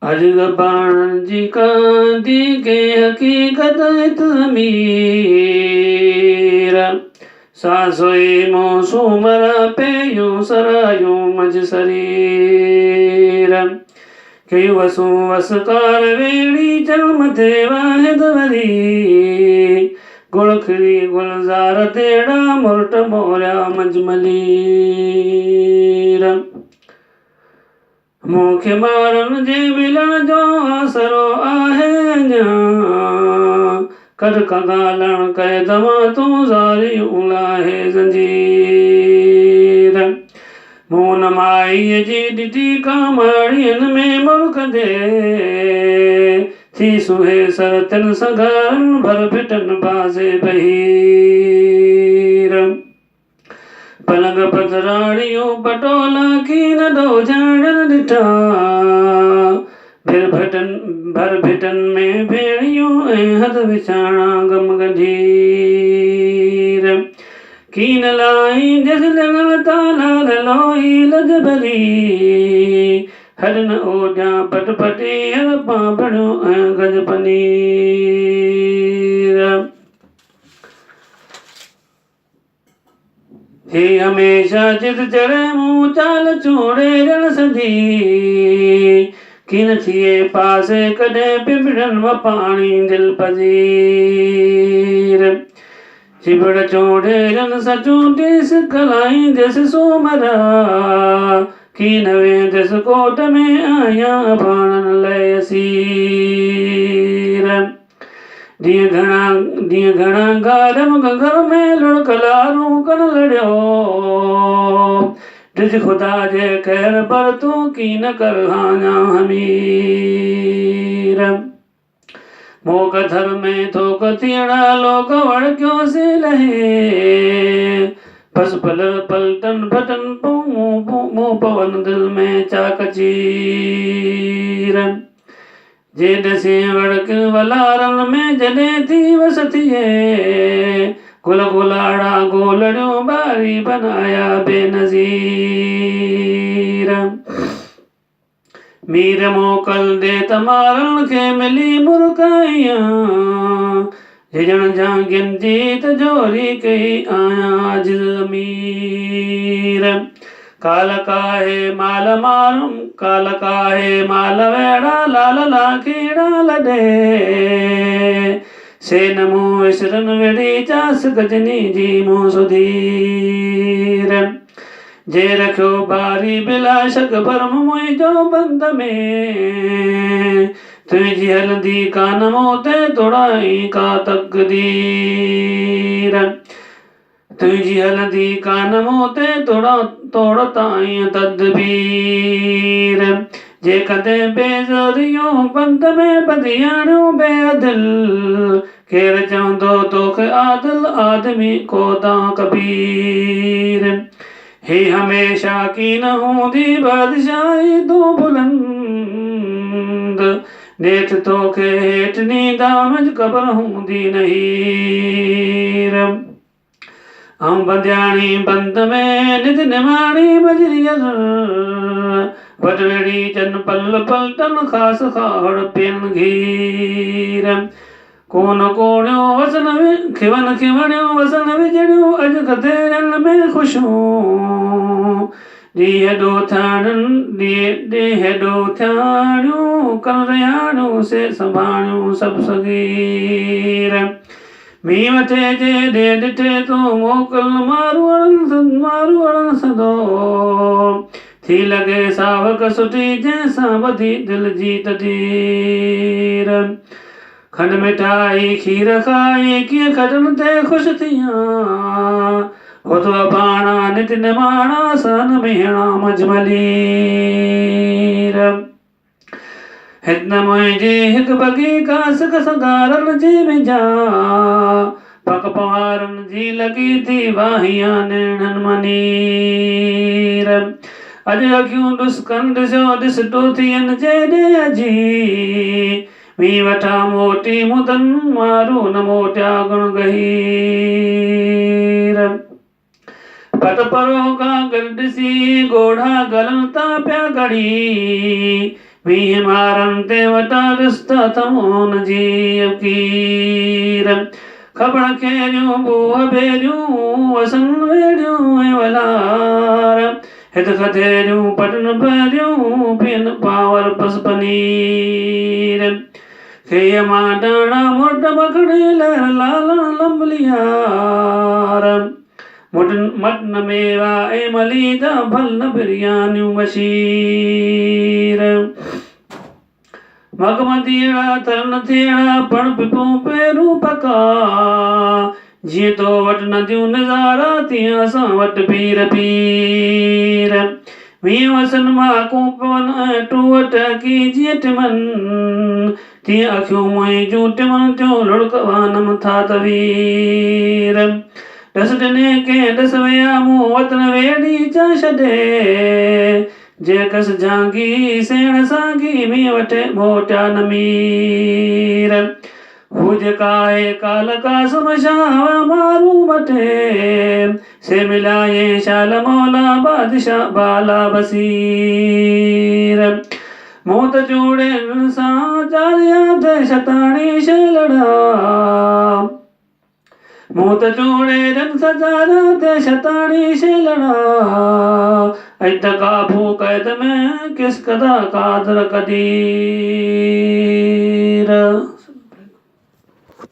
अजग पाण जी कांति के हकीकत मीर सासोई मौसूमर पेयू सरायू मज शरीर कई वसु वसकार वेड़ी जन्म थे वाहिद वरी गुलखरी गुलजार तेड़ा मुर्ट मोरा मजमलीर मुख्य मारन जे मिलन जो आसरो आहे कर कगालन कह दवा तू जारी उलाहे जंजीर मून माई जी डिटी कामड़ियन में मुल्क दे थी सुहे सरतन सगारन भर भिटन बाजे बहीर पलंग पतराड़ियों पटोला की न दो झाड़न डिठा भर भिटन में भेड़ियों हद बिछाना गम गंधीर कीन लाई जस लगन ताला लोई लज भरी हरन ओजा पटपटी हर पापड़ो गज पनीर हे हमेशा जिद चढ़े मुँह चाल छोड़े रण सधी किन थिए पासे कदे पिंपड़न व पानी दिल पजीर चिबड़ चोड़े रन सचू देश कलाई देश सोमरा की नवे देश कोट में आया बाणन लय सीर दिए घना गारम घर में लुड़कलारू कर लड़ो दिज खुदा जे खैर पर तू की न कर हाना हमीर मोक धर में थोक तीड़ा लोक वड़ क्यों से लहे पस पलर पलटन भटन मुँह पवन दिल में चाकचीर जे दसे वड़क वलारन में जने थी वसतिए गुल गुलाड़ा गोलड़ो बारी बनाया बेनजीर मीर मोकल दे तमारन के मिली मुरकाइया हिजण जागिन जीत जोरी कही आया जमीर काल काहे माल मारूं काल काहे माल वेड़ा लाल लाखीड़ा लडे से नमो विसरन वेड़ी चास गजनी जी मो सुधीर जे रखो बारी बिलाशक भरम मुई जो बंद में तुझी हलदी का नमोते तोड़ाई का तकदीर तुझी हलदी का नमोते तोड़ताई तदबीर जे कदे बेजरियों बंद में बदियाणो बेअदिल केर चवंदो तोखे आदिल आदमी को ता कबीर हे हमेशा की न हूंदी बादशाही दो बुलंद नेठ तोखे हेठ नींदामज कबर हूंदी नहीं हम बंध्याणी बंद में निध निमाणी बजरियल वटवेड़ी चन पल पलटन खास खाड़ पेन घीर कोन कोणियो वसन खिवन खिवणियो वसन विजड़ियो अज गधेरन में खुशूं ॾींहं ॾो थियाणियूं कल रहियाणियूं से संभाणियूं सभु सगीर मींहुं मथे जे ॾे ॾिठे तो मोकल मारू अड़न सदो थी लॻे सावक सुठी जंहिंसां वधी दिल जी तदीर खंड मिठाई खीर खाई कीअं खटन ते ख़ुशि थियां हो तो बाणा नित निमाणा सन मेहणा मजमलीर हिन मुंहिंजी हिकु बगी कासक सगारन जी मिंजा पक पवारन जी लगी थी वाहिया नेणन मनीर अॼु अखियूं ॾुसकन ॾिसो ॾिस टोथियन जे ॾे अजी मी वठा मोटी मुदन मारू न मोटिया गुण गहीर पट परो का गॾिसी ॻोढ़ा गलन था पिया घड़ी वीह मारनि ते वटा ॾिसता थमोन जी फ़क़ीर ख़बर खेरियूं बूह बेरियूं वसन वेड़ियूं ऐं वलार हित खथेरियूं पटन भरियूं पिन पावर पस पनीर खेय मां डाणा मोट बखड़े लहर लालण लंबलियार मटन मेवा ऐं मलीदा भल बिरयानियूं मशीर मगमदीड़ा तरन थियड़ा पण पिपो पेरू पका जीअं तो वटि नदियूं नज़ारा तीअं असां वटि पीर पीर वीह वसन मां कूपवन ऐं टूह टकी जीअं टिमनि तीअं अखियूं मुंहिंजूं टिमनि थियूं लुड़कवानम था तवीर ॾस ॾिने कंहिं ॾस विया मूं वतन वेड़ी चा छॾे जेकस जांगी सेण साॻी मीं वठे मोटिया न मीर हू जेका आहे काल कासम शाह मारू मटे से मिलाए शाल मौला बादशाह बाला बसीर मूं त जोड़े सां चारिया ते शताणी शेलड़ा मूं त जोड़े सजारा ते शताणी शेलड़ा ऐं त काबू क़ैद में किस कदा कादर कदीर